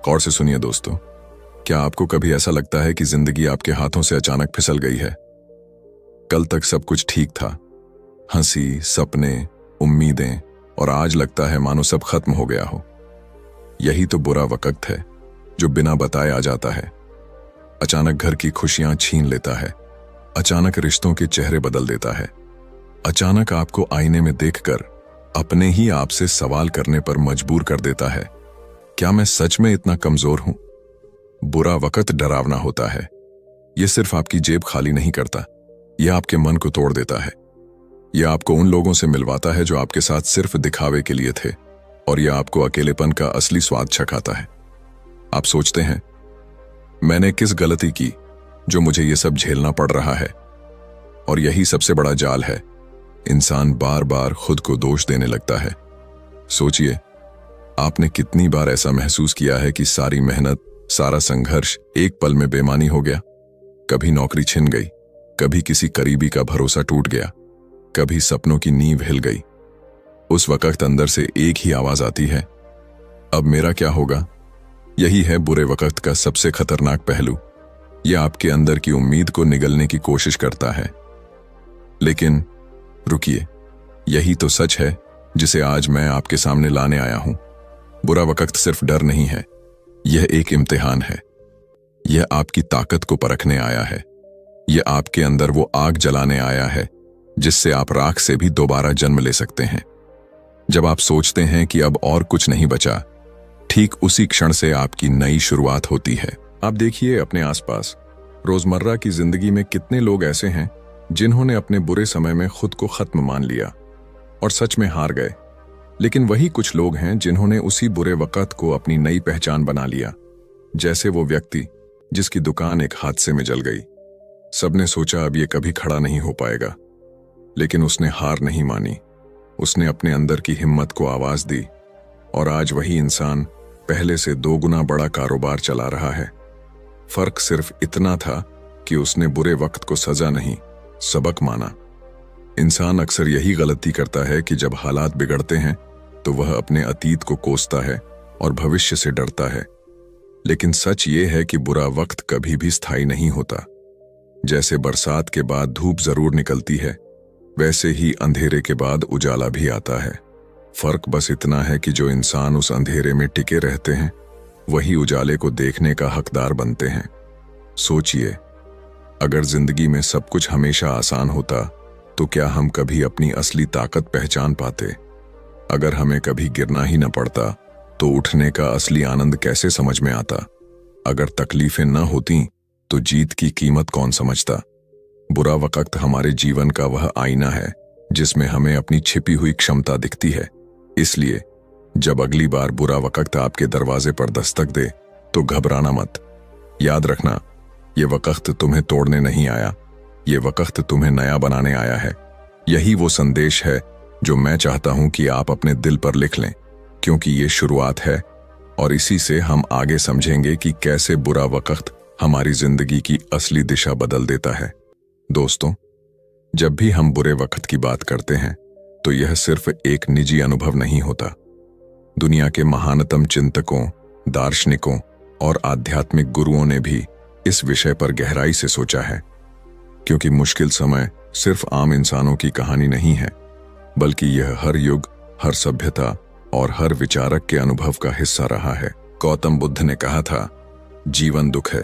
गौर से सुनिए दोस्तों, क्या आपको कभी ऐसा लगता है कि जिंदगी आपके हाथों से अचानक फिसल गई है? कल तक सब कुछ ठीक था, हंसी, सपने, उम्मीदें, और आज लगता है मानो सब खत्म हो गया हो। यही तो बुरा वक्त है जो बिना बताए आ जाता है। अचानक घर की खुशियां छीन लेता है, अचानक रिश्तों के चेहरे बदल देता है, अचानक आपको आईने में देखकर अपने ही आप से सवाल करने पर मजबूर कर देता है, क्या मैं सच में इतना कमजोर हूं? बुरा वक्त डरावना होता है। यह सिर्फ आपकी जेब खाली नहीं करता, यह आपके मन को तोड़ देता है। यह आपको उन लोगों से मिलवाता है जो आपके साथ सिर्फ दिखावे के लिए थे, और यह आपको अकेलेपन का असली स्वाद चखाता है। आप सोचते हैं, मैंने किस गलती की जो मुझे यह सब झेलना पड़ रहा है? और यही सबसे बड़ा जाल है। इंसान बार बार खुद को दोष देने लगता है। सोचिए, आपने कितनी बार ऐसा महसूस किया है कि सारी मेहनत, सारा संघर्ष एक पल में बेमानी हो गया। कभी नौकरी छिन गई, कभी किसी करीबी का भरोसा टूट गया, कभी सपनों की नींव हिल गई। उस वक्त अंदर से एक ही आवाज आती है, अब मेरा क्या होगा? यही है बुरे वक्त का सबसे खतरनाक पहलू। यह आपके अंदर की उम्मीद को निगलने की कोशिश करता है। लेकिन रुकिए, यही तो सच है जिसे आज मैं आपके सामने लाने आया हूं। बुरा वक्त सिर्फ डर नहीं है, यह एक इम्तिहान है। यह आपकी ताकत को परखने आया है। यह आपके अंदर वो आग जलाने आया है जिससे आप राख से भी दोबारा जन्म ले सकते हैं। जब आप सोचते हैं कि अब और कुछ नहीं बचा, ठीक उसी क्षण से आपकी नई शुरुआत होती है। आप देखिए अपने आसपास, रोजमर्रा की जिंदगी में कितने लोग ऐसे हैं जिन्होंने अपने बुरे समय में खुद को खत्म मान लिया और सच में हार गए। लेकिन वही कुछ लोग हैं जिन्होंने उसी बुरे वक्त को अपनी नई पहचान बना लिया। जैसे वो व्यक्ति जिसकी दुकान एक हादसे में जल गई। सबने सोचा अब ये कभी खड़ा नहीं हो पाएगा, लेकिन उसने हार नहीं मानी। उसने अपने अंदर की हिम्मत को आवाज दी, और आज वही इंसान पहले से 2 गुना बड़ा कारोबार चला रहा है। फर्क सिर्फ इतना था कि उसने बुरे वक्त को सजा नहीं, सबक माना। इंसान अक्सर यही गलती करता है कि जब हालात बिगड़ते हैं तो वह अपने अतीत को कोसता है और भविष्य से डरता है। लेकिन सच ये है कि बुरा वक्त कभी भी स्थायी नहीं होता। जैसे बरसात के बाद धूप जरूर निकलती है, वैसे ही अंधेरे के बाद उजाला भी आता है। फर्क बस इतना है कि जो इंसान उस अंधेरे में टिके रहते हैं, वही उजाले को देखने का हकदार बनते हैं। सोचिए, अगर जिंदगी में सब कुछ हमेशा आसान होता तो क्या हम कभी अपनी असली ताकत पहचान पाते? अगर हमें कभी गिरना ही न पड़ता तो उठने का असली आनंद कैसे समझ में आता? अगर तकलीफें न होती तो जीत की कीमत कौन समझता? बुरा वक्त हमारे जीवन का वह आईना है जिसमें हमें अपनी छिपी हुई क्षमता दिखती है। इसलिए जब अगली बार बुरा वक्त आपके दरवाजे पर दस्तक दे तो घबराना मत। याद रखना, ये वक्त तुम्हें तोड़ने नहीं आया, ये वक्त तुम्हें नया बनाने आया है। यही वो संदेश है जो मैं चाहता हूं कि आप अपने दिल पर लिख लें, क्योंकि ये शुरुआत है और इसी से हम आगे समझेंगे कि कैसे बुरा वक्त हमारी जिंदगी की असली दिशा बदल देता है। दोस्तों, जब भी हम बुरे वक्त की बात करते हैं तो यह सिर्फ एक निजी अनुभव नहीं होता। दुनिया के महानतम चिंतकों, दार्शनिकों और आध्यात्मिक गुरुओं ने भी इस विषय पर गहराई से सोचा है, क्योंकि मुश्किल समय सिर्फ आम इंसानों की कहानी नहीं है, बल्कि यह हर युग, हर सभ्यता और हर विचारक के अनुभव का हिस्सा रहा है। गौतम बुद्ध ने कहा था, जीवन दुख है,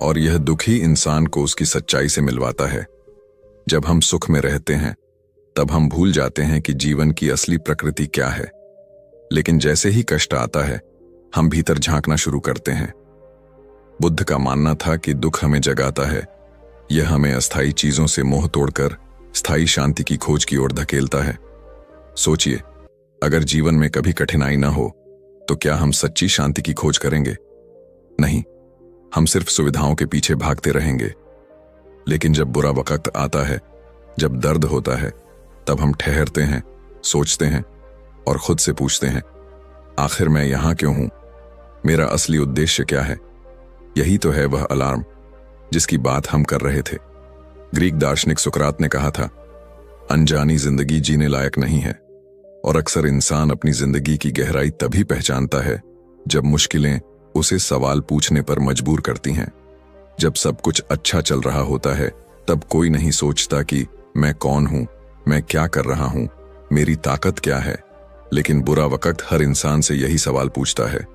और यह दुख ही इंसान को उसकी सच्चाई से मिलवाता है। जब हम सुख में रहते हैं तब हम भूल जाते हैं कि जीवन की असली प्रकृति क्या है। लेकिन जैसे ही कष्ट आता है, हम भीतर झांकना शुरू करते हैं। बुद्ध का मानना था कि दुख हमें जगाता है। यह हमें अस्थायी चीजों से मोह तोड़कर स्थायी शांति की खोज की ओर धकेलता है। सोचिए, अगर जीवन में कभी कठिनाई ना हो तो क्या हम सच्ची शांति की खोज करेंगे? नहीं, हम सिर्फ सुविधाओं के पीछे भागते रहेंगे। लेकिन जब बुरा वक्त आता है, जब दर्द होता है, तब हम ठहरते हैं, सोचते हैं और खुद से पूछते हैं, आखिर मैं यहां क्यों हूं? मेरा असली उद्देश्य क्या है? यही तो है वह अलार्म जिसकी बात हम कर रहे थे। ग्रीक दार्शनिक सुकरात ने कहा था, अनजानी जिंदगी जीने लायक नहीं है। और अक्सर इंसान अपनी जिंदगी की गहराई तभी पहचानता है जब मुश्किलें उसे सवाल पूछने पर मजबूर करती हैं। जब सब कुछ अच्छा चल रहा होता है तब कोई नहीं सोचता कि मैं कौन हूं, मैं क्या कर रहा हूं, मेरी ताकत क्या है। लेकिन बुरा वक्त हर इंसान से यही सवाल पूछता है।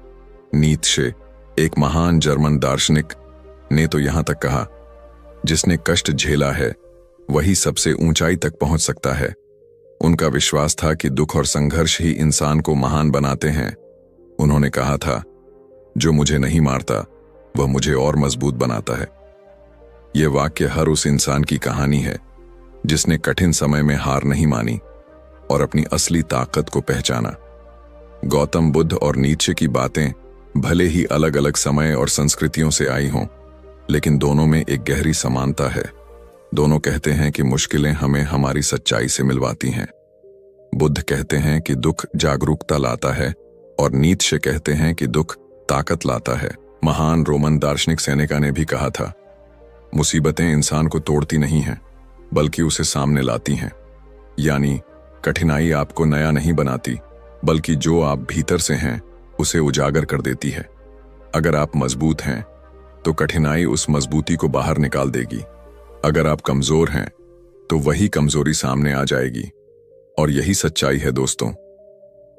नीत्शे, एक महान जर्मन दार्शनिक, ने तो यहां तक कहा, जिसने कष्ट झेला है वही सबसे ऊंचाई तक पहुंच सकता है। उनका विश्वास था कि दुख और संघर्ष ही इंसान को महान बनाते हैं। उन्होंने कहा था, जो मुझे नहीं मारता वह मुझे और मजबूत बनाता है। यह वाक्य हर उस इंसान की कहानी है जिसने कठिन समय में हार नहीं मानी और अपनी असली ताकत को पहचाना। गौतम बुद्ध और नीत्शे की बातें भले ही अलग अलग समय और संस्कृतियों से आई हों, लेकिन दोनों में एक गहरी समानता है। दोनों कहते हैं कि मुश्किलें हमें हमारी सच्चाई से मिलवाती हैं। बुद्ध कहते हैं कि दुख जागरूकता लाता है और नीत्शे कहते हैं कि दुख ताकत लाता है। महान रोमन दार्शनिक सेनेका ने भी कहा था, मुसीबतें इंसान को तोड़ती नहीं हैं बल्कि उसे सामने लाती हैं। यानी कठिनाई आपको नया नहीं बनाती बल्कि जो आप भीतर से हैं उसे उजागर कर देती है। अगर आप मजबूत हैं तो कठिनाई उस मजबूती को बाहर निकाल देगी। अगर आप कमजोर हैं तो वही कमजोरी सामने आ जाएगी। और यही सच्चाई है दोस्तों।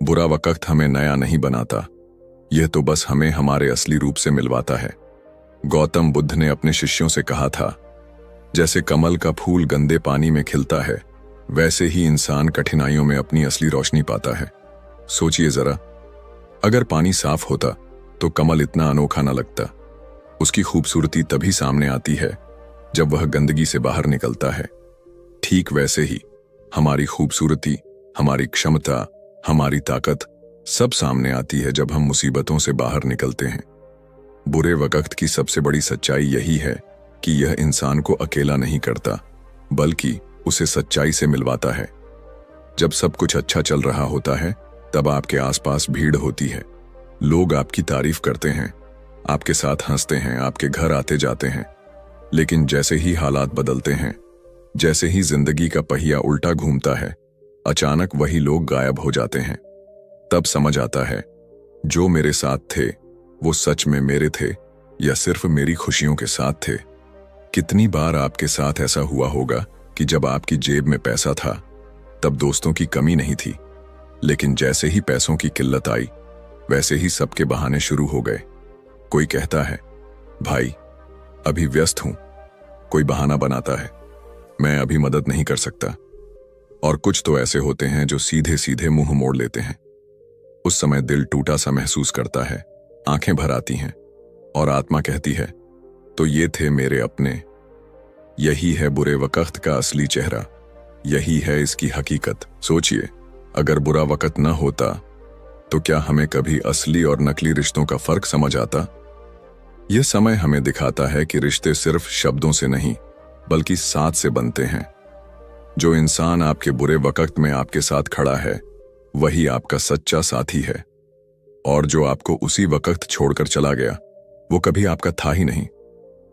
बुरा वक्त हमें नया नहीं बनाता, यह तो बस हमें हमारे असली रूप से मिलवाता है। गौतम बुद्ध ने अपने शिष्यों से कहा था, जैसे कमल का फूल गंदे पानी में खिलता है, वैसे ही इंसान कठिनाइयों में अपनी असली रोशनी पाता है। सोचिए जरा, अगर पानी साफ होता तो कमल इतना अनोखा न लगता। उसकी खूबसूरती तभी सामने आती है जब वह गंदगी से बाहर निकलता है। ठीक वैसे ही हमारी खूबसूरती, हमारी क्षमता, हमारी ताकत सब सामने आती है जब हम मुसीबतों से बाहर निकलते हैं। बुरे वक्त की सबसे बड़ी सच्चाई यही है कि यह इंसान को अकेला नहीं करता बल्कि उसे सच्चाई से मिलवाता है। जब सब कुछ अच्छा चल रहा होता है तब आपके आसपास भीड़ होती है। लोग आपकी तारीफ करते हैं, आपके साथ हंसते हैं, आपके घर आते जाते हैं। लेकिन जैसे ही हालात बदलते हैं, जैसे ही जिंदगी का पहिया उल्टा घूमता है, अचानक वही लोग गायब हो जाते हैं। तब समझ आता है, जो मेरे साथ थे वो सच में मेरे थे या सिर्फ मेरी खुशियों के साथ थे। कितनी बार आपके साथ ऐसा हुआ होगा कि जब आपकी जेब में पैसा था तब दोस्तों की कमी नहीं थी, लेकिन जैसे ही पैसों की किल्लत आई वैसे ही सबके बहाने शुरू हो गए। कोई कहता है, भाई अभी व्यस्त हूं। कोई बहाना बनाता है, मैं अभी मदद नहीं कर सकता। और कुछ तो ऐसे होते हैं जो सीधे सीधे मुंह मोड़ लेते हैं। उस समय दिल टूटा सा महसूस करता है, आंखें भर आती हैं और आत्मा कहती है, तो ये थे मेरे अपने। यही है बुरे वक्त का असली चेहरा, यही है इसकी हकीकत। सोचिए, अगर बुरा वक्त न होता तो क्या हमें कभी असली और नकली रिश्तों का फर्क समझ आता? यह समय हमें दिखाता है कि रिश्ते सिर्फ शब्दों से नहीं बल्कि साथ से बनते हैं। जो इंसान आपके बुरे वक्त में आपके साथ खड़ा है वही आपका सच्चा साथी है, और जो आपको उसी वक्त छोड़कर चला गया वो कभी आपका था ही नहीं।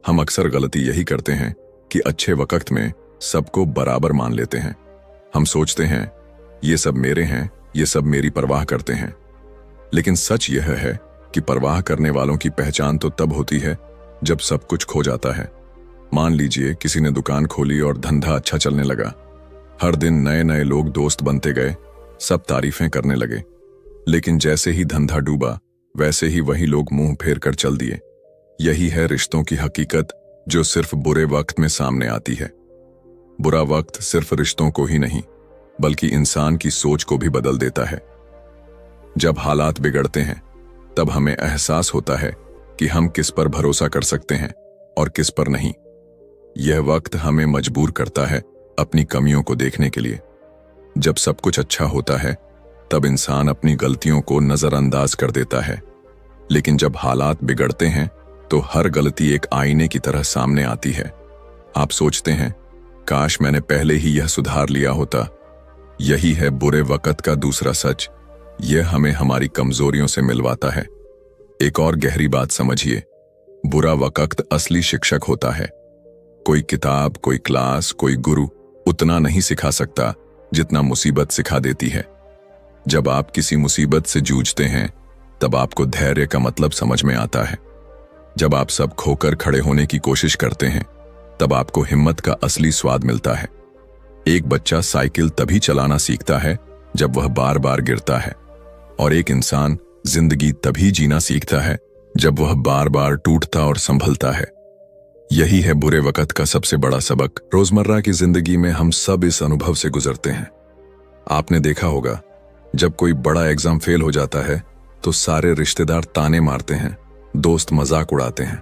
हम अक्सर गलती यही करते हैं कि अच्छे वक्त में सबको बराबर मान लेते हैं। हम सोचते हैं ये सब मेरे हैं, ये सब मेरी परवाह करते हैं। लेकिन सच यह है कि परवाह करने वालों की पहचान तो तब होती है जब सब कुछ खो जाता है। मान लीजिए किसी ने दुकान खोली और धंधा अच्छा चलने लगा। हर दिन नए नए लोग दोस्त बनते गए, सब तारीफें करने लगे। लेकिन जैसे ही धंधा डूबा वैसे ही वही लोग मुंह फेर कर चल दिए। यही है रिश्तों की हकीकत जो सिर्फ बुरे वक्त में सामने आती है। बुरा वक्त सिर्फ रिश्तों को ही नहीं बल्कि इंसान की सोच को भी बदल देता है। जब हालात बिगड़ते हैं तब हमें एहसास होता है कि हम किस पर भरोसा कर सकते हैं और किस पर नहीं। यह वक्त हमें मजबूर करता है अपनी कमियों को देखने के लिए। जब सब कुछ अच्छा होता है तब इंसान अपनी गलतियों को नजरअंदाज कर देता है, लेकिन जब हालात बिगड़ते हैं तो हर गलती एक आईने की तरह सामने आती है। आप सोचते हैं, काश मैंने पहले ही यह सुधार लिया होता। यही है बुरे वक्त का दूसरा सच, यह हमें हमारी कमजोरियों से मिलवाता है। एक और गहरी बात समझिए, बुरा वक्त असली शिक्षक होता है। कोई किताब, कोई क्लास, कोई गुरु उतना नहीं सिखा सकता जितना मुसीबत सिखा देती है। जब आप किसी मुसीबत से जूझते हैं तब आपको धैर्य का मतलब समझ में आता है। जब आप सब खोकर खड़े होने की कोशिश करते हैं, तब आपको हिम्मत का असली स्वाद मिलता है। एक बच्चा साइकिल तभी चलाना सीखता है जब वह बार बार गिरता है, और एक इंसान जिंदगी तभी जीना सीखता है जब वह बार बार टूटता और संभलता है। यही है बुरे वक्त का सबसे बड़ा सबक। रोजमर्रा की जिंदगी में हम सब इस अनुभव से गुजरते हैं। आपने देखा होगा, जब कोई बड़ा एग्जाम फेल हो जाता है तो सारे रिश्तेदार ताने मारते हैं, दोस्त मजाक उड़ाते हैं,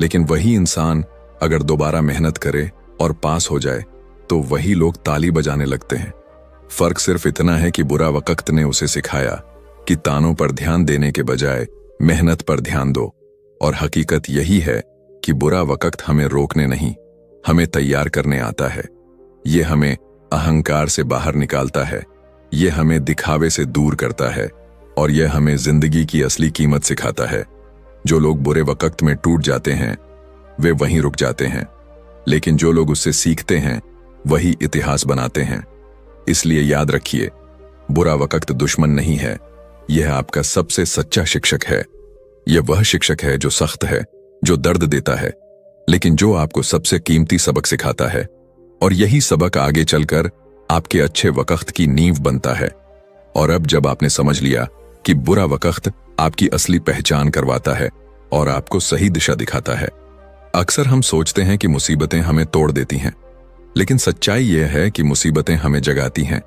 लेकिन वही इंसान अगर दोबारा मेहनत करे और पास हो जाए तो वही लोग ताली बजाने लगते हैं। फर्क सिर्फ इतना है कि बुरा वक्त ने उसे सिखाया कि तानों पर ध्यान देने के बजाय मेहनत पर ध्यान दो। और हकीकत यही है कि बुरा वक्त हमें रोकने नहीं, हमें तैयार करने आता है। ये हमें अहंकार से बाहर निकालता है, ये हमें दिखावे से दूर करता है, और यह हमें जिंदगी की असली कीमत सिखाता है। जो लोग बुरे वक्त में टूट जाते हैं वे वहीं रुक जाते हैं, लेकिन जो लोग उससे सीखते हैं वही इतिहास बनाते हैं। इसलिए याद रखिए, बुरा वक्त दुश्मन नहीं है, यह आपका सबसे सच्चा शिक्षक है। यह वह शिक्षक है जो सख्त है, जो दर्द देता है, लेकिन जो आपको सबसे कीमती सबक सिखाता है। और यही सबक आगे चलकर आपके अच्छे वक्त की नींव बनता है। और अब जब आपने समझ लिया कि बुरा वक्त आपकी असली पहचान करवाता है और आपको सही दिशा दिखाता है। अक्सर हम सोचते हैं कि मुसीबतें हमें तोड़ देती हैं, लेकिन सच्चाई यह है कि मुसीबतें हमें जगाती हैं,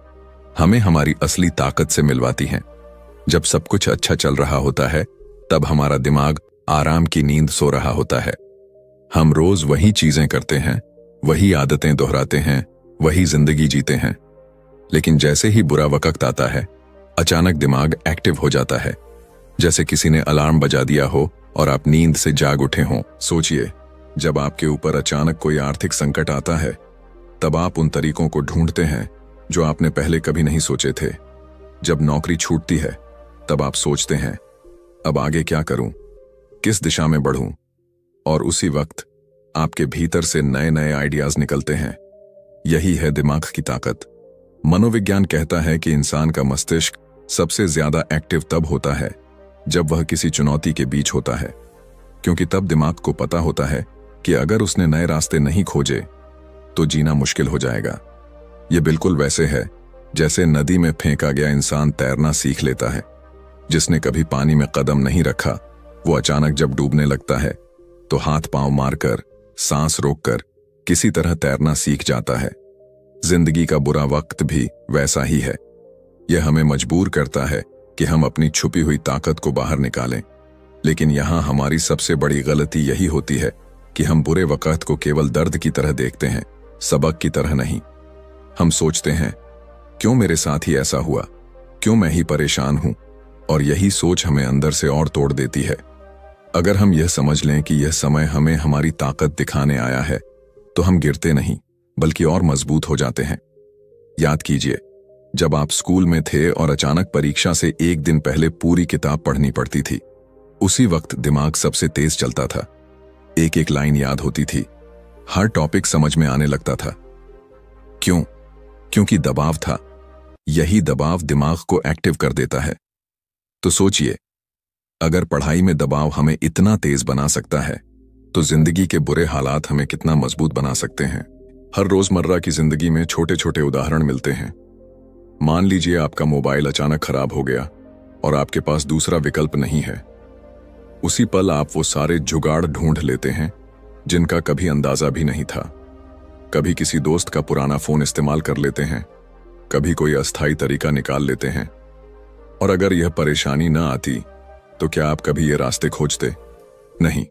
हमें हमारी असली ताकत से मिलवाती हैं। जब सब कुछ अच्छा चल रहा होता है तब हमारा दिमाग आराम की नींद सो रहा होता है। हम रोज वही चीजें करते हैं, वही आदतें दोहराते हैं, वही जिंदगी जीते हैं। लेकिन जैसे ही बुरा वक्त आता है, अचानक दिमाग एक्टिव हो जाता है, जैसे किसी ने अलार्म बजा दिया हो और आप नींद से जाग उठे हों। सोचिए, जब आपके ऊपर अचानक कोई आर्थिक संकट आता है, तब आप उन तरीकों को ढूंढते हैं जो आपने पहले कभी नहीं सोचे थे। जब नौकरी छूटती है, तब आप सोचते हैं, अब आगे क्या करूं, किस दिशा में बढ़ूं? और उसी वक्त आपके भीतर से नए नए आइडियाज निकलते हैं। यही है दिमाग की ताकत। मनोविज्ञान कहता है कि इंसान का मस्तिष्क सबसे ज्यादा एक्टिव तब होता है जब वह किसी चुनौती के बीच होता है, क्योंकि तब दिमाग को पता होता है कि अगर उसने नए रास्ते नहीं खोजे तो जीना मुश्किल हो जाएगा। यह बिल्कुल वैसे है जैसे नदी में फेंका गया इंसान तैरना सीख लेता है। जिसने कभी पानी में कदम नहीं रखा, वो अचानक जब डूबने लगता है तो हाथ पांव मारकर, सांस रोककर किसी तरह तैरना सीख जाता है। जिंदगी का बुरा वक्त भी वैसा ही है। यह हमें मजबूर करता है कि हम अपनी छुपी हुई ताकत को बाहर निकालें। लेकिन यहां हमारी सबसे बड़ी गलती यही होती है कि हम बुरे वक्त को केवल दर्द की तरह देखते हैं, सबक की तरह नहीं। हम सोचते हैं, क्यों मेरे साथ ही ऐसा हुआ, क्यों मैं ही परेशान हूं? और यही सोच हमें अंदर से और तोड़ देती है। अगर हम यह समझ लें कि यह समय हमें हमारी ताकत दिखाने आया है, तो हम गिरते नहीं बल्कि और मजबूत हो जाते हैं। याद कीजिए, जब आप स्कूल में थे और अचानक परीक्षा से एक दिन पहले पूरी किताब पढ़नी पड़ती थी, उसी वक्त दिमाग सबसे तेज चलता था। एक एक लाइन याद होती थी, हर टॉपिक समझ में आने लगता था। क्यों? क्योंकि दबाव था। यही दबाव दिमाग को एक्टिव कर देता है। तो सोचिए, अगर पढ़ाई में दबाव हमें इतना तेज बना सकता है, तो जिंदगी के बुरे हालात हमें कितना मजबूत बना सकते हैं। हर रोजमर्रा की जिंदगी में छोटे छोटे उदाहरण मिलते हैं। मान लीजिए आपका मोबाइल अचानक खराब हो गया और आपके पास दूसरा विकल्प नहीं है। उसी पल आप वो सारे जुगाड़ ढूंढ लेते हैं जिनका कभी अंदाजा भी नहीं था। कभी किसी दोस्त का पुराना फोन इस्तेमाल कर लेते हैं, कभी कोई अस्थायी तरीका निकाल लेते हैं। और अगर यह परेशानी ना आती तो क्या आप कभी ये रास्ते खोजते? नहीं।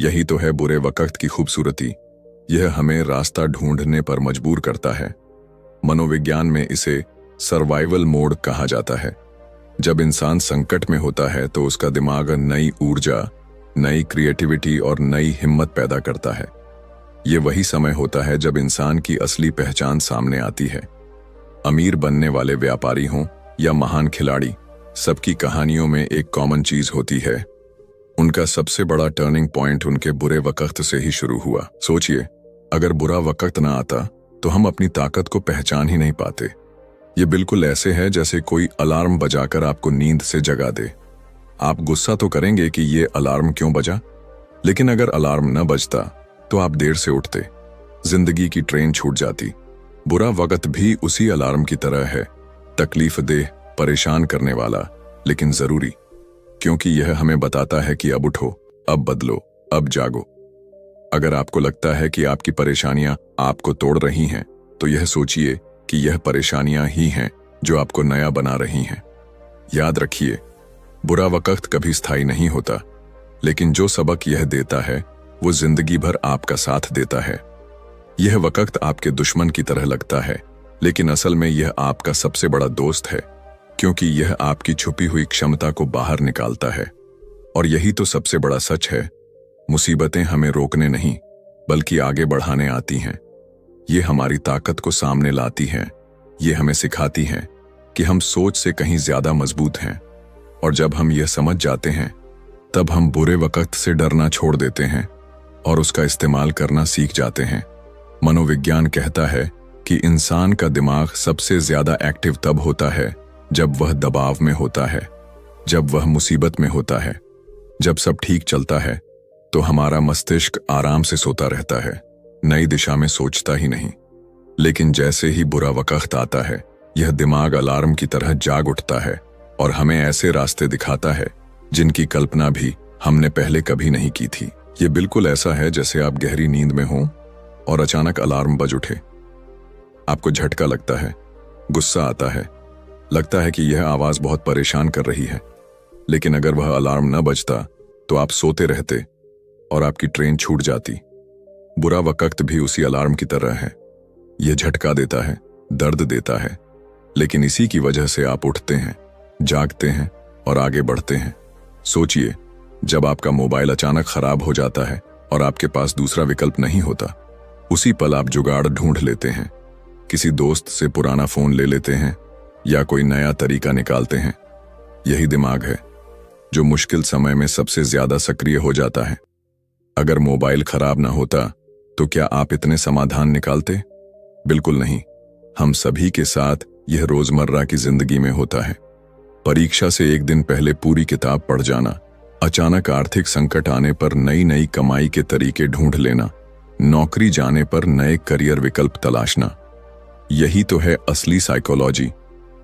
यही तो है बुरे वक्त की खूबसूरती। यह हमें रास्ता ढूंढने पर मजबूर करता है। मनोविज्ञान में इसे सर्वाइवल मोड कहा जाता है। जब इंसान संकट में होता है तो उसका दिमाग नई ऊर्जा, नई क्रिएटिविटी और नई हिम्मत पैदा करता है। ये वही समय होता है जब इंसान की असली पहचान सामने आती है। अमीर बनने वाले व्यापारी हों या महान खिलाड़ी, सबकी कहानियों में एक कॉमन चीज होती है। उनका सबसे बड़ा टर्निंग पॉइंट उनके बुरे वक्त से ही शुरू हुआ। सोचिए, अगर बुरा वक्त ना आता तो हम अपनी ताकत को पहचान ही नहीं पाते। ये बिल्कुल ऐसे है जैसे कोई अलार्म बजाकर आपको नींद से जगा दे। आप गुस्सा तो करेंगे कि ये अलार्म क्यों बजा, लेकिन अगर अलार्म न बजता तो आप देर से उठते, जिंदगी की ट्रेन छूट जाती। बुरा वक्त भी उसी अलार्म की तरह है, तकलीफ देह, परेशान करने वाला, लेकिन जरूरी, क्योंकि यह हमें बताता है कि अब उठो, अब बदलो, अब जागो। अगर आपको लगता है कि आपकी परेशानियां आपको तोड़ रही हैं, तो यह सोचिए कि यह परेशानियां ही हैं जो आपको नया बना रही हैं। याद रखिए, बुरा वक्त कभी स्थायी नहीं होता, लेकिन जो सबक यह देता है वो जिंदगी भर आपका साथ देता है। यह वक्त आपके दुश्मन की तरह लगता है, लेकिन असल में यह आपका सबसे बड़ा दोस्त है, क्योंकि यह आपकी छुपी हुई क्षमता को बाहर निकालता है। और यही तो सबसे बड़ा सच है, मुसीबतें हमें रोकने नहीं बल्कि आगे बढ़ाने आती हैं। ये हमारी ताकत को सामने लाती हैं, ये हमें सिखाती हैं कि हम सोच से कहीं ज्यादा मजबूत हैं। और जब हम यह समझ जाते हैं, तब हम बुरे वक्त से डरना छोड़ देते हैं और उसका इस्तेमाल करना सीख जाते हैं। मनोविज्ञान कहता है कि इंसान का दिमाग सबसे ज्यादा एक्टिव तब होता है जब वह दबाव में होता है, जब वह मुसीबत में होता है। जब सब ठीक चलता है तो हमारा मस्तिष्क आराम से सोता रहता है, नई दिशा में सोचता ही नहीं। लेकिन जैसे ही बुरा वक्त आता है, यह दिमाग अलार्म की तरह जाग उठता है और हमें ऐसे रास्ते दिखाता है जिनकी कल्पना भी हमने पहले कभी नहीं की थी। ये बिल्कुल ऐसा है जैसे आप गहरी नींद में हों और अचानक अलार्म बज उठे। आपको झटका लगता है, गुस्सा आता है, लगता है कि यह आवाज बहुत परेशान कर रही है। लेकिन अगर वह अलार्म न बजता तो आप सोते रहते और आपकी ट्रेन छूट जाती। बुरा वक्त भी उसी अलार्म की तरह है, यह झटका देता है, दर्द देता है, लेकिन इसी की वजह से आप उठते हैं, जागते हैं और आगे बढ़ते हैं। सोचिए, जब आपका मोबाइल अचानक खराब हो जाता है और आपके पास दूसरा विकल्प नहीं होता, उसी पल आप जुगाड़ ढूंढ लेते हैं, किसी दोस्त से पुराना फोन ले लेते हैं या कोई नया तरीका निकालते हैं। यही दिमाग है जो मुश्किल समय में सबसे ज्यादा सक्रिय हो जाता है। अगर मोबाइल खराब ना होता तो क्या आप इतने समाधान निकालते? बिल्कुल नहीं। हम सभी के साथ यह रोजमर्रा की जिंदगी में होता है। परीक्षा से एक दिन पहले पूरी किताब पढ़ जाना, अचानक आर्थिक संकट आने पर नई नई कमाई के तरीके ढूंढ लेना, नौकरी जाने पर नए करियर विकल्प तलाशना, यही तो है असली साइकोलॉजी।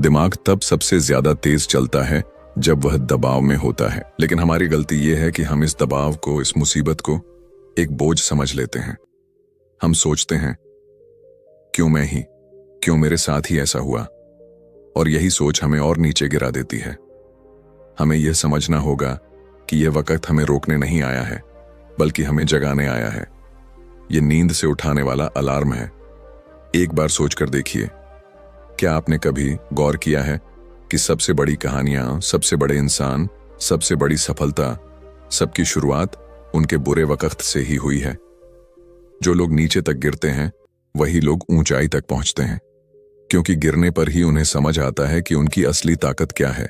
दिमाग तब सबसे ज्यादा तेज चलता है जब वह दबाव में होता है। लेकिन हमारी गलती यह है कि हम इस दबाव को, इस मुसीबत को एक बोझ समझ लेते हैं। हम सोचते हैं, क्यों मैं ही, क्यों मेरे साथ ही ऐसा हुआ? और यही सोच हमें और नीचे गिरा देती है। हमें यह समझना होगा कि यह वक्त हमें रोकने नहीं आया है, बल्कि हमें जगाने आया है। यह नींद से उठाने वाला अलार्म है। एक बार सोचकर देखिए, क्या आपने कभी गौर किया है कि सबसे बड़ी कहानियां, सबसे बड़े इंसान, सबसे बड़ी सफलता, सबकी शुरुआत उनके बुरे वक्त से ही हुई है। जो लोग नीचे तक गिरते हैं वही लोग ऊंचाई तक पहुंचते हैं, क्योंकि गिरने पर ही उन्हें समझ आता है कि उनकी असली ताकत क्या है।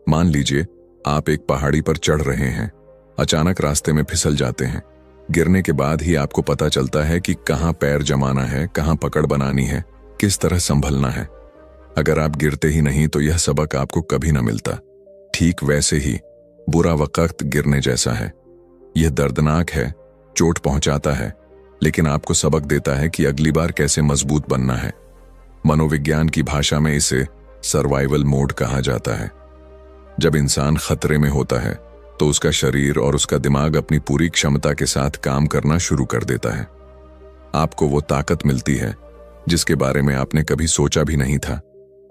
मान लीजिए आप एक पहाड़ी पर चढ़ रहे हैं, अचानक रास्ते में फिसल जाते हैं। गिरने के बाद ही आपको पता चलता है कि कहां पैर जमाना है, कहां पकड़ बनानी है, किस तरह संभलना है। अगर आप गिरते ही नहीं तो यह सबक आपको कभी न मिलता। ठीक वैसे ही बुरा वक्त गिरने जैसा है। यह दर्दनाक है, चोट पहुंचाता है, लेकिन आपको सबक देता है कि अगली बार कैसे मजबूत बनना है। मनोविज्ञान की भाषा में इसे सर्वाइवल मोड कहा जाता है। जब इंसान खतरे में होता है तो उसका शरीर और उसका दिमाग अपनी पूरी क्षमता के साथ काम करना शुरू कर देता है। आपको वो ताकत मिलती है जिसके बारे में आपने कभी सोचा भी नहीं था।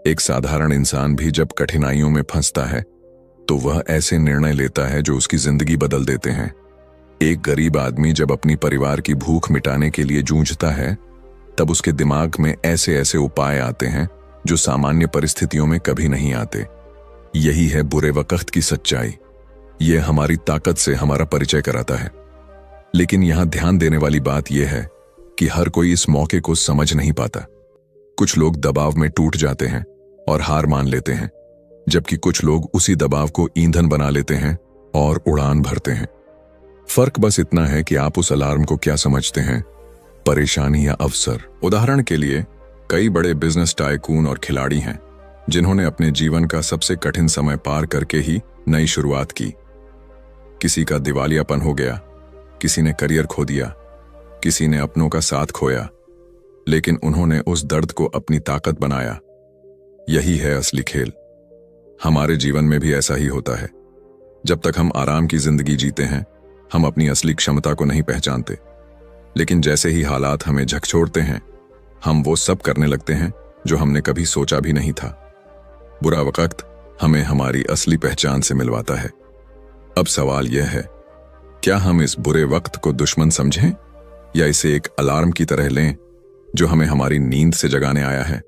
एक साधारण इंसान भी जब कठिनाइयों में फंसता है तो वह ऐसे निर्णय लेता है जो उसकी जिंदगी बदल देते हैं। एक गरीब आदमी जब अपनी परिवार की भूख मिटाने के लिए जूझता है, तब उसके दिमाग में ऐसे ऐसे उपाय आते हैं जो सामान्य परिस्थितियों में कभी नहीं आते। यही है बुरे वक्त की सच्चाई। यह हमारी ताकत से हमारा परिचय कराता है। लेकिन यहां ध्यान देने वाली बात यह है कि हर कोई इस मौके को समझ नहीं पाता। कुछ लोग दबाव में टूट जाते हैं और हार मान लेते हैं, जबकि कुछ लोग उसी दबाव को ईंधन बना लेते हैं और उड़ान भरते हैं। फर्क बस इतना है कि आप उस अलार्म को क्या समझते हैं, परेशानी या अवसर। उदाहरण के लिए, कई बड़े बिजनेस टाइकून और खिलाड़ी हैं जिन्होंने अपने जीवन का सबसे कठिन समय पार करके ही नई शुरुआत की। किसी का दिवालियापन हो गया, किसी ने करियर खो दिया, किसी ने अपनों का साथ खोया, लेकिन उन्होंने उस दर्द को अपनी ताकत बनाया। यही है असली खेल। हमारे जीवन में भी ऐसा ही होता है। जब तक हम आराम की जिंदगी जीते हैं, हम अपनी असली क्षमता को नहीं पहचानते। लेकिन जैसे ही हालात हमें झकझोरते हैं, हम वो सब करने लगते हैं जो हमने कभी सोचा भी नहीं था। बुरा वक्त हमें हमारी असली पहचान से मिलवाता है। अब सवाल यह है, क्या हम इस बुरे वक्त को दुश्मन समझें या इसे एक अलार्म की तरह लें जो हमें हमारी नींद से जगाने आया है?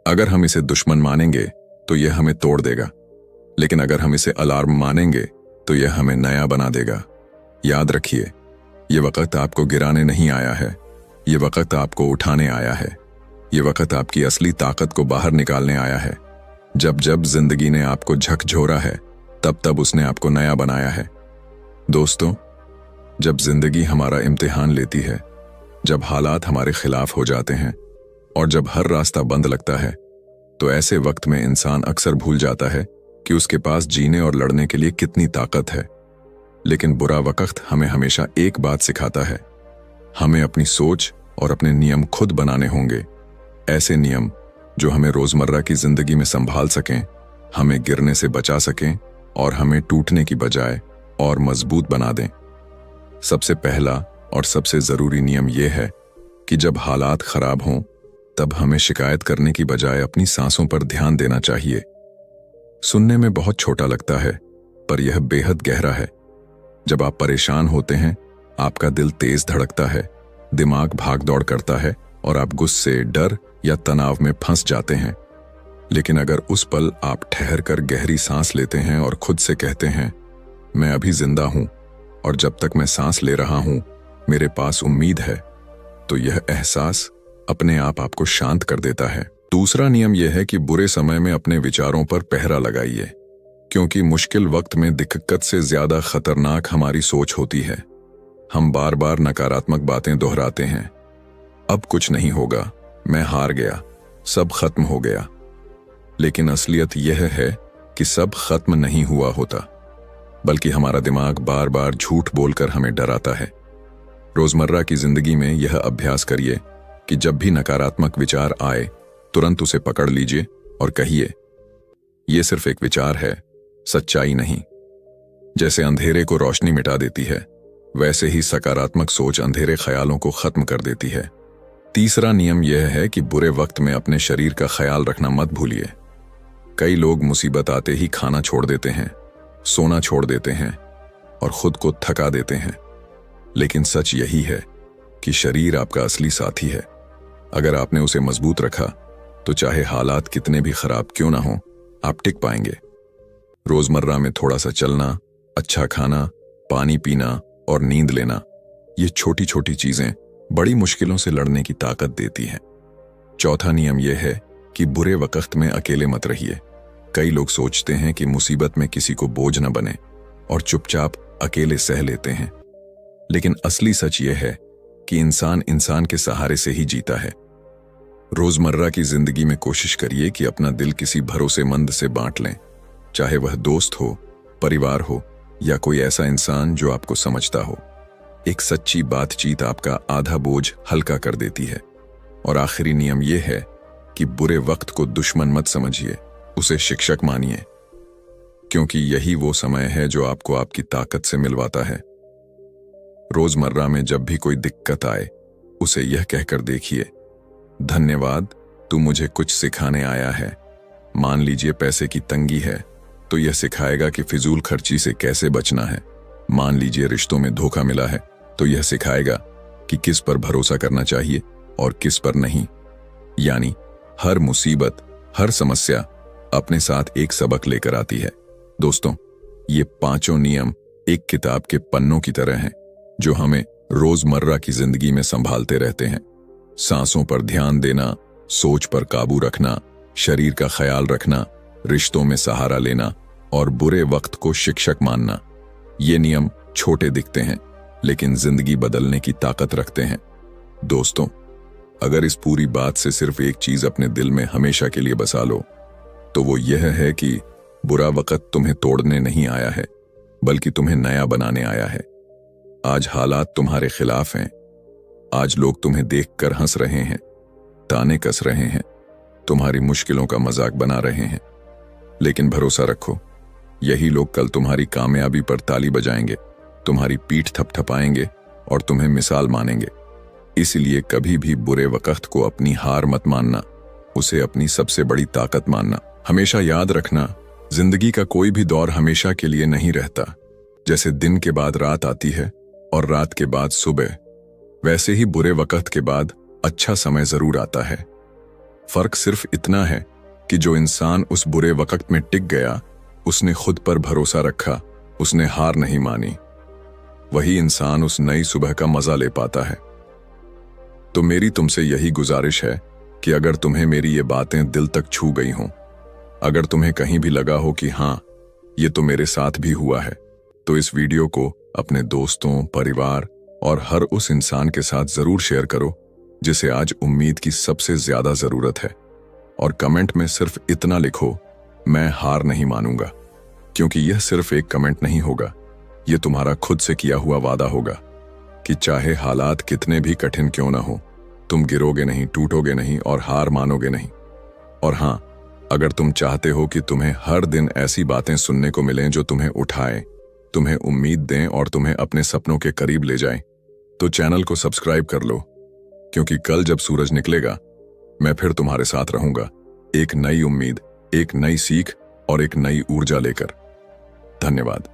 अगर हम इसे दुश्मन मानेंगे तो यह हमें तोड़ देगा, लेकिन अगर हम इसे अलार्म मानेंगे तो यह हमें नया बना देगा। याद रखिए, ये वक्त आपको गिराने नहीं आया है, ये वक्त आपको उठाने आया है। ये वक्त आपकी असली ताकत को बाहर निकालने आया है। जब जब जिंदगी ने आपको झकझोरा है, तब तब उसने आपको नया बनाया है। दोस्तों, जब जिंदगी हमारा इम्तिहान लेती है, जब हालात हमारे खिलाफ हो जाते हैं और जब हर रास्ता बंद लगता है, तो ऐसे वक्त में इंसान अक्सर भूल जाता है कि उसके पास जीने और लड़ने के लिए कितनी ताकत है। लेकिन बुरा वक्त हमें हमेशा एक बात सिखाता है, हमें अपनी सोच और अपने नियम खुद बनाने होंगे। ऐसे नियम जो हमें रोजमर्रा की जिंदगी में संभाल सकें, हमें गिरने से बचा सकें और हमें टूटने की बजाय और मजबूत बना दें। सबसे पहला और सबसे जरूरी नियम यह है कि जब हालात खराब हों, तब हमें शिकायत करने की बजाय अपनी सांसों पर ध्यान देना चाहिए। सुनने में बहुत छोटा लगता है, पर यह बेहद गहरा है। जब आप परेशान होते हैं, आपका दिल तेज धड़कता है, दिमाग भाग दौड़ करता है और आप गुस्से, डर या तनाव में फंस जाते हैं। लेकिन अगर उस पल आप ठहर कर गहरी सांस लेते हैं और खुद से कहते हैं, मैं अभी जिंदा हूं और जब तक मैं सांस ले रहा हूं, मेरे पास उम्मीद है, तो यह एहसास अपने आप आपको शांत कर देता है। दूसरा नियम यह है कि बुरे समय में अपने विचारों पर पहरा लगाइए, क्योंकि मुश्किल वक्त में दिक्कत से ज्यादा खतरनाक हमारी सोच होती है। हम बार बार नकारात्मक बातें दोहराते हैं, अब कुछ नहीं होगा, मैं हार गया, सब खत्म हो गया। लेकिन असलियत यह है कि सब खत्म नहीं हुआ होता, बल्कि हमारा दिमाग बार बार झूठ बोलकर हमें डराता है। रोजमर्रा की जिंदगी में यह अभ्यास करिए कि जब भी नकारात्मक विचार आए, तुरंत उसे पकड़ लीजिए और कहिए, यह सिर्फ एक विचार है, सच्चाई नहीं। जैसे अंधेरे को रोशनी मिटा देती है, वैसे ही सकारात्मक सोच अंधेरे ख्यालों को खत्म कर देती है। तीसरा नियम यह है कि बुरे वक्त में अपने शरीर का ख्याल रखना मत भूलिए। कई लोग मुसीबत आते ही खाना छोड़ देते हैं, सोना छोड़ देते हैं और खुद को थका देते हैं। लेकिन सच यही है कि शरीर आपका असली साथी है। अगर आपने उसे मजबूत रखा, तो चाहे हालात कितने भी खराब क्यों ना हो, आप टिक पाएंगे। रोजमर्रा में थोड़ा सा चलना, अच्छा खाना, पानी पीना और नींद लेना, ये छोटी छोटी चीजें बड़ी मुश्किलों से लड़ने की ताकत देती हैं। चौथा नियम यह है कि बुरे वक्त में अकेले मत रहिए। कई लोग सोचते हैं कि मुसीबत में किसी को बोझ न बने और चुपचाप अकेले सह लेते हैं। लेकिन असली सच यह है कि इंसान इंसान के सहारे से ही जीता है। रोजमर्रा की जिंदगी में कोशिश करिए कि अपना दिल किसी भरोसेमंद से बांट लें, चाहे वह दोस्त हो, परिवार हो या कोई ऐसा इंसान जो आपको समझता हो। एक सच्ची बातचीत आपका आधा बोझ हल्का कर देती है। और आखिरी नियम यह है कि बुरे वक्त को दुश्मन मत समझिए, उसे शिक्षक मानिए, क्योंकि यही वो समय है जो आपको आपकी ताकत से मिलवाता है। रोजमर्रा में जब भी कोई दिक्कत आए, उसे यह कहकर देखिए, धन्यवाद, तू मुझे कुछ सिखाने आया है। मान लीजिए पैसे की तंगी है, तो यह सिखाएगा कि फिजूल खर्ची से कैसे बचना है। मान लीजिए रिश्तों में धोखा मिला है, तो यह सिखाएगा कि किस पर भरोसा करना चाहिए और किस पर नहीं। यानी हर मुसीबत, हर समस्या अपने साथ एक सबक लेकर आती है। दोस्तों, ये पांचों नियम एक किताब के पन्नों की तरह हैं, जो हमें रोजमर्रा की जिंदगी में संभालते रहते हैं। सांसों पर ध्यान देना, सोच पर काबू रखना, शरीर का ख्याल रखना, रिश्तों में सहारा लेना और बुरे वक्त को शिक्षक मानना। ये नियम छोटे दिखते हैं, लेकिन जिंदगी बदलने की ताकत रखते हैं। दोस्तों, अगर इस पूरी बात से सिर्फ एक चीज अपने दिल में हमेशा के लिए बसा लो, तो वो यह है कि बुरा वक्त तुम्हें तोड़ने नहीं आया है, बल्कि तुम्हें नया बनाने आया है। आज हालात तुम्हारे खिलाफ हैं। आज लोग तुम्हें देखकर हंस रहे हैं, ताने कस रहे हैं, तुम्हारी मुश्किलों का मजाक बना रहे हैं। लेकिन भरोसा रखो, यही लोग कल तुम्हारी कामयाबी पर ताली बजाएंगे, तुम्हारी पीठ थपथपाएंगे और तुम्हें मिसाल मानेंगे। इसलिए कभी भी बुरे वक्त को अपनी हार मत मानना, उसे अपनी सबसे बड़ी ताकत मानना। हमेशा याद रखना, जिंदगी का कोई भी दौर हमेशा के लिए नहीं रहता। जैसे दिन के बाद रात आती है और रात के बाद सुबह, वैसे ही बुरे वक्त के बाद अच्छा समय जरूर आता है। फर्क सिर्फ इतना है कि जो इंसान उस बुरे वक्त में टिक गया, उसने खुद पर भरोसा रखा, उसने हार नहीं मानी, वही इंसान उस नई सुबह का मजा ले पाता है। तो मेरी तुमसे यही गुजारिश है कि अगर तुम्हें मेरी ये बातें दिल तक छू गई हों, अगर तुम्हें कहीं भी लगा हो कि हाँ, ये तो मेरे साथ भी हुआ है, तो इस वीडियो को अपने दोस्तों, परिवार और हर उस इंसान के साथ जरूर शेयर करो जिसे आज उम्मीद की सबसे ज्यादा जरूरत है। और कमेंट में सिर्फ इतना लिखो, मैं हार नहीं मानूंगा, क्योंकि यह सिर्फ एक कमेंट नहीं होगा, यह तुम्हारा खुद से किया हुआ वादा होगा कि चाहे हालात कितने भी कठिन क्यों ना हो, तुम गिरोगे नहीं, टूटोगे नहीं और हार मानोगे नहीं। और हाँ, अगर तुम चाहते हो कि तुम्हें हर दिन ऐसी बातें सुनने को मिलें जो तुम्हें उठाएं, तुम्हें उम्मीद दें और तुम्हें अपने सपनों के करीब ले जाएं, तो चैनल को सब्सक्राइब कर लो, क्योंकि कल जब सूरज निकलेगा, मैं फिर तुम्हारे साथ रहूंगा, एक नई उम्मीद, एक नई सीख और एक नई ऊर्जा लेकर। धन्यवाद।